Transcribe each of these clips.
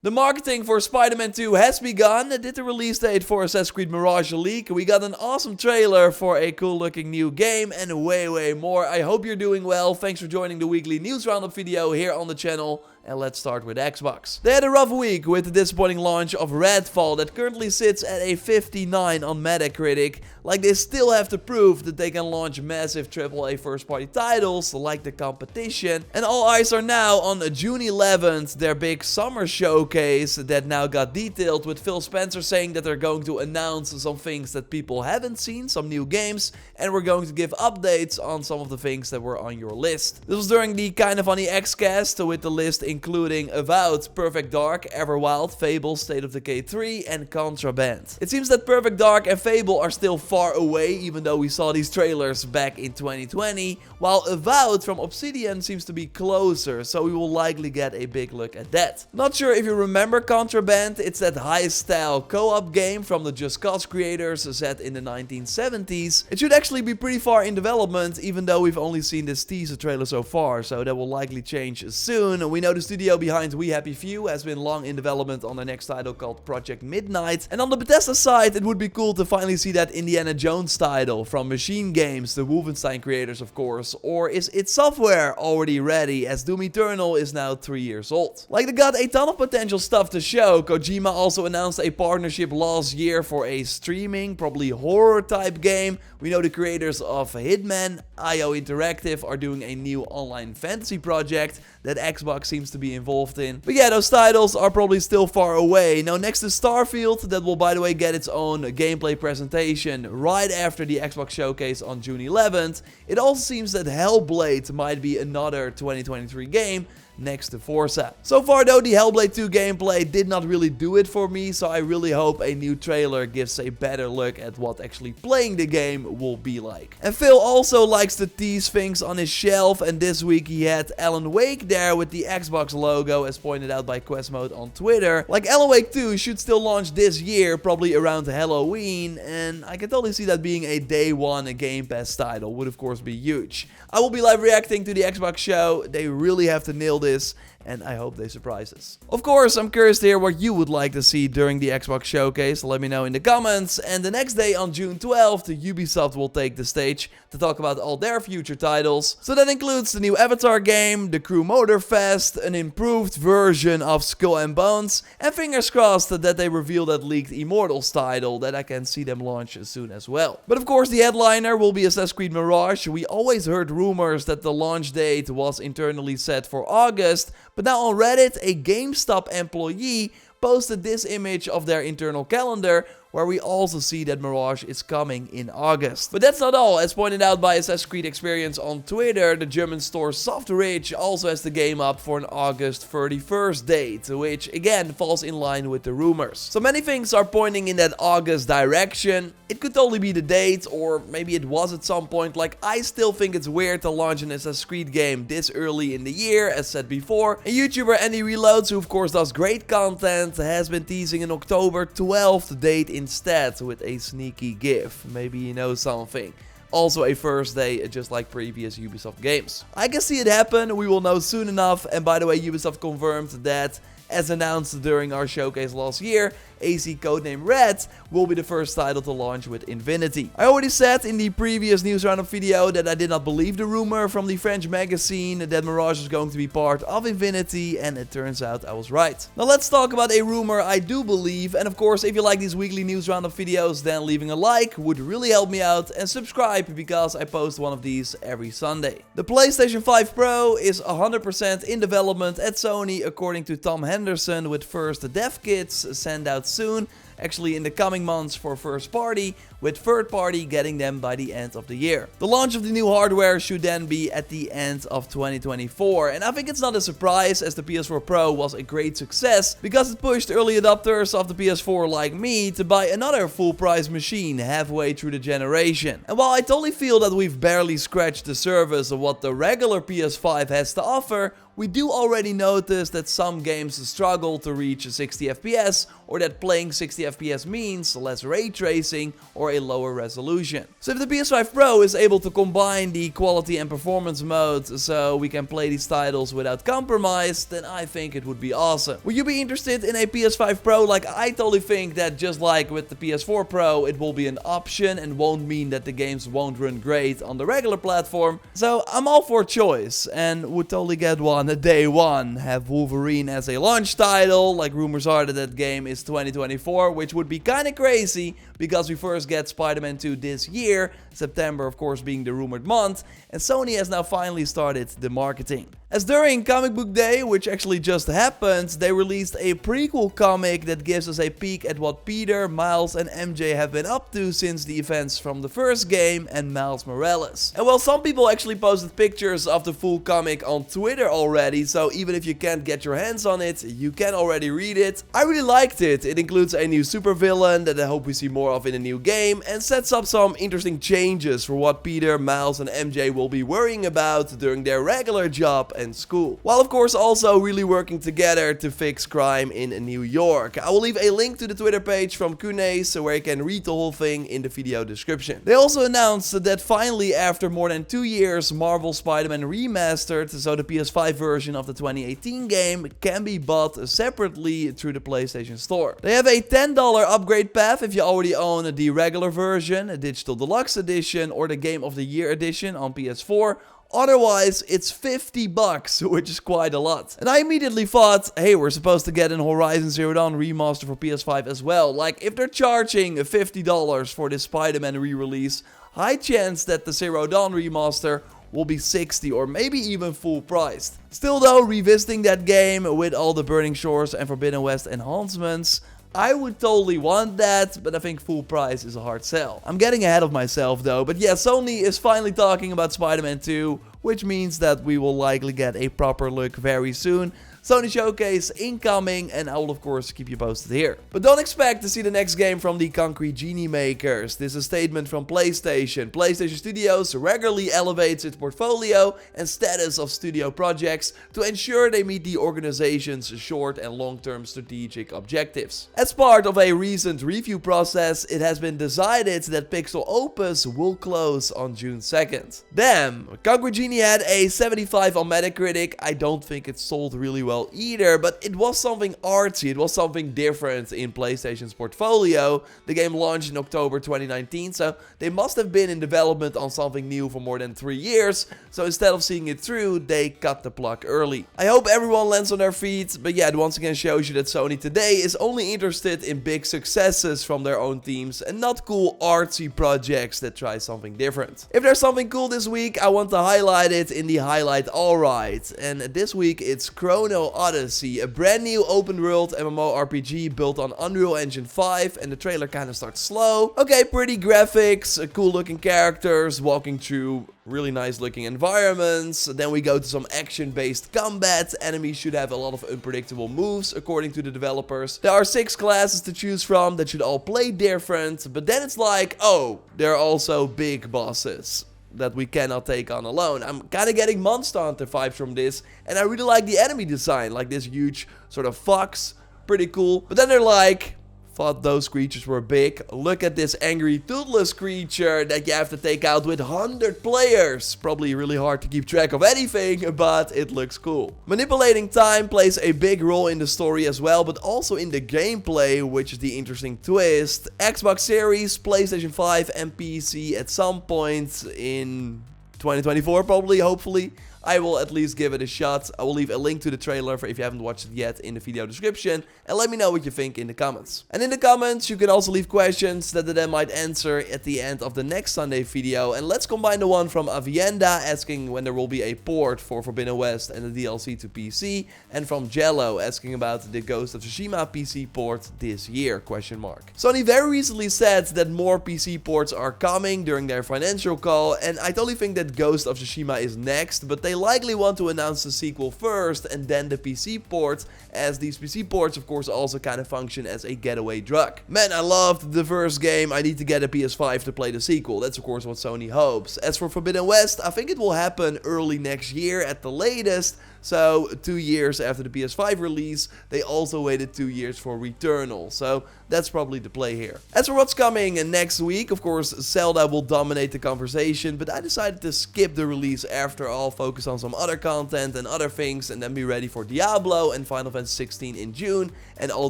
The marketing for Spider-Man 2 has begun. It did the release date for Assassin's Creed Mirage leak. We got an awesome trailer for a cool looking new game and way more. I hope you're doing well. Thanks for joining the weekly news roundup video here on the channel. And let's start with Xbox. They had a rough week with the disappointing launch of Redfall that currently sits at a 59 on Metacritic. Like, they still have to prove that they can launch massive AAA first-party titles like the competition. And all eyes are now on June 11th, their big summer showcase that now got detailed, with Phil Spencer saying that they're going to announce some things that people haven't seen, some new games, and we're going to give updates on some of the things that were on your list. This was during the Kinda Funny Xcast, with the list including Avowed, Perfect Dark, Everwild, Fable, State of Decay 3, and Contraband. It seems that Perfect Dark and Fable are still far away, even though we saw these trailers back in 2020, while Avowed from Obsidian seems to be closer, so we will likely get a big look at that. Not sure if you remember Contraband. It's that high-style co-op game from the Just Cause creators set in the 1970s. It should actually be pretty far in development, even though we've only seen this teaser trailer so far, so that will likely change soon. We know the studio behind We Happy Few has been long in development on their next title called Project Midnight, and on the Bethesda side, it would be cool to finally see that Indiana Jones title from Machine Games, the Wolfenstein creators of course. Or is id Software already ready, as Doom Eternal is now 3 years old? Like, they got a ton of potential stuff to show. Kojima also announced a partnership last year for a streaming, probably horror type game. We know the creators of Hitman, IO Interactive, are doing a new online fantasy project that Xbox seems to be involved in. But yeah, those titles are probably still far away. Now, next to Starfield, that will by the way get its own gameplay presentation right after the Xbox showcase on June 11th, it also seems that Hellblade might be another 2023 game next to Forza. So far though, the Hellblade 2 gameplay did not really do it for me, so I really hope a new trailer gives a better look at what actually playing the game will be like. And Phil also likes to tease things on his shelf, and this week he had Alan Wake there with the Xbox logo, as pointed out by QuestMode on Twitter. Like, Alan Wake 2 should still launch this year, probably around Halloween, and I can totally see that being a day one Game Pass title. Would of course be huge. I will be live reacting to the Xbox show. They really have to nail this, and I hope they surprise us. Of course, I'm curious to hear what you would like to see during the Xbox showcase. Let me know in the comments. And the next day, on June 12th, Ubisoft will take the stage to talk about all their future titles. So that includes the new Avatar game, the Crew Motorfest, an improved version of Skull and Bones, and fingers crossed that they reveal that leaked Immortals title, that I can see them launch soon as well. But of course, the headliner will be Assassin's Creed Mirage. We always heard rumors that the launch date was internally set for August, but now on Reddit, a GameStop employee posted this image of their internal calendar, where we also see that Mirage is coming in August. But that's not all. As pointed out by Assassin's Creed Experience on Twitter, the German store Softridge also has the game up for an August 31st date, which again falls in line with the rumors. So many things are pointing in that August direction. It could totally be the date, or maybe it was at some point. Like, I still think it's weird to launch an Assassin's Creed game this early in the year, as said before. And YouTuber Andy Reloads, who of course does great content, has been teasing an October 12th date instead, with a sneaky gif. Maybe you know something. Also a first day, just like previous Ubisoft games. I can see it happen. We will know soon enough. And by the way, Ubisoft confirmed that, as announced during our showcase last year, AC codename Red will be the first title to launch with Infinity. I already said in the previous news roundup video that I did not believe the rumor from the French magazine that Mirage is going to be part of Infinity, and it turns out I was right. Now let's talk about a rumor I do believe, and of course, if you like these weekly news roundup videos, then leaving a like would really help me out, and subscribe because I post one of these every Sunday. The PlayStation 5 Pro is 100% in development at Sony, according to Tom Henderson, with first dev kits sent out soon, actually in the coming months for first party, with third party getting them by the end of the year. The launch of the new hardware should then be at the end of 2024, and I think it's not a surprise, as the PS4 Pro was a great success because it pushed early adopters of the PS4 like me to buy another full price machine halfway through the generation. And while I totally feel that we've barely scratched the surface of what the regular PS5 has to offer, we do already notice that some games struggle to reach 60 FPS, or that playing 60 FPS means less ray tracing or for a lower resolution. So if the PS5 Pro is able to combine the quality and performance modes so we can play these titles without compromise, then I think it would be awesome. Would you be interested in a PS5 Pro? Like, I totally think that just like with the PS4 Pro, it will be an option and won't mean that the games won't run great on the regular platform. So I'm all for choice and would totally get one at day one. Have Wolverine as a launch title, like rumors are that game is 2024, which would be kinda crazy because we first get Spider-Man 2 this year, September of course being the rumored month, and Sony has now finally started the marketing. As during Comic Book Day, which actually just happened, they released a prequel comic that gives us a peek at what Peter, Miles and MJ have been up to since the events from the first game and Miles Morales. And well, some people actually posted pictures of the full comic on Twitter already, so even if you can't get your hands on it, you can already read it. I really liked it. It includes a new supervillain that I hope we see more of in a new game and sets up some interesting changes for what Peter, Miles and MJ will be worrying about during their regular job and school. While of course also really working together to fix crime in New York. I will leave a link to the Twitter page from Chrono so where you can read the whole thing in the video description. They also announced that finally after more than 2 years Marvel Spider-Man Remastered, so the PS5 version of the 2018 game, can be bought separately through the PlayStation Store. They have a $10 upgrade path if you already own the regular version, a Digital Deluxe Edition or the Game of the Year Edition on PS4. Otherwise, it's $50, which is quite a lot. And I immediately thought, hey, we're supposed to get an Horizon Zero Dawn remaster for PS5 as well. Like, if they're charging $50 for this Spider-Man re-release, high chance that the Zero Dawn remaster will be $60 or maybe even full priced. Still though, revisiting that game with all the Burning Shores and Forbidden West enhancements, I would totally want that, but I think full price is a hard sell. I'm getting ahead of myself though, but yeah, Sony is finally talking about Spider-Man 2, which means that we will likely get a proper look very soon. Sony Showcase incoming, and I will of course keep you posted here. But don't expect to see the next game from the Concrete Genie makers. This is a statement from PlayStation. PlayStation Studios regularly elevates its portfolio and status of studio projects to ensure they meet the organization's short and long-term strategic objectives. As part of a recent review process, it has been decided that Pixel Opus will close on June 2nd. Damn, Concrete Genie had a 75 on Metacritic. I don't think it sold really well either, but it was something artsy, it was something different in PlayStation's portfolio. The game launched in October 2019, so they must have been in development on something new for more than 3 years, so instead of seeing it through, they cut the plug early. I hope everyone lands on their feet, but yeah, it once again shows you that Sony today is only interested in big successes from their own teams and not cool artsy projects that try something different. If there's something cool this week, I want to highlight it in the highlight alright, and this week it's Chrono Odyssey, a brand new open world MMORPG built on Unreal Engine 5, and the trailer kind of starts slow. Okay, pretty graphics, cool looking characters, walking through really nice looking environments. Then we go to some action based combat. Enemies should have a lot of unpredictable moves according to the developers. There are 6 classes to choose from that should all play different, but then it's like, oh, there are also big bosses that we cannot take on alone. I'm kind of getting Monster Hunter vibes from this, and I really like the enemy design, like this huge sort of fox, pretty cool. But then they're like, thought those creatures were big. Look at this angry toothless creature that you have to take out with 100 players. Probably really hard to keep track of anything, but it looks cool. Manipulating time plays a big role in the story as well, but also in the gameplay, which is the interesting twist. Xbox Series, PlayStation 5 and PC at some point in 2024 probably, hopefully. I will at least give it a shot. I will leave a link to the trailer for if you haven't watched it yet in the video description, and let me know what you think in the comments. And in the comments you can also leave questions that I then might answer at the end of the next Sunday video, and let's combine the one from Avienda asking when there will be a port for Forbidden West and the DLC to PC, and from Jello asking about the Ghost of Tsushima PC port this year, question mark. Sony very recently said that more PC ports are coming during their financial call, and I totally think that Ghost of Tsushima is next, but they likely want to announce the sequel first and then the PC port, as these PC ports of course also kind of function as a getaway drug. Man, I loved the first game, I need to get a PS5 to play the sequel, that's of course what Sony hopes. As for Forbidden West, I think it will happen early next year at the latest, So 2 years after the PS5 release, they also waited 2 years for Returnal. So that's probably the play here. As for what's coming next week, of course, Zelda will dominate the conversation, but I decided to skip the release after all, focus on some other content and other things, and then be ready for Diablo and Final Fantasy 16 in June, and all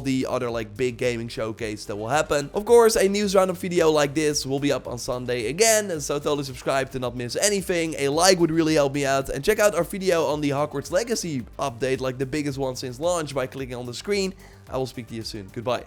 the other like big gaming showcase that will happen. Of course, a news roundup video like this will be up on Sunday again, and so totally subscribe to not miss anything. A like would really help me out, and check out our video on the Hogwarts Legacy update, like the biggest one since launch, by clicking on the screen. I will speak to you soon. Goodbye.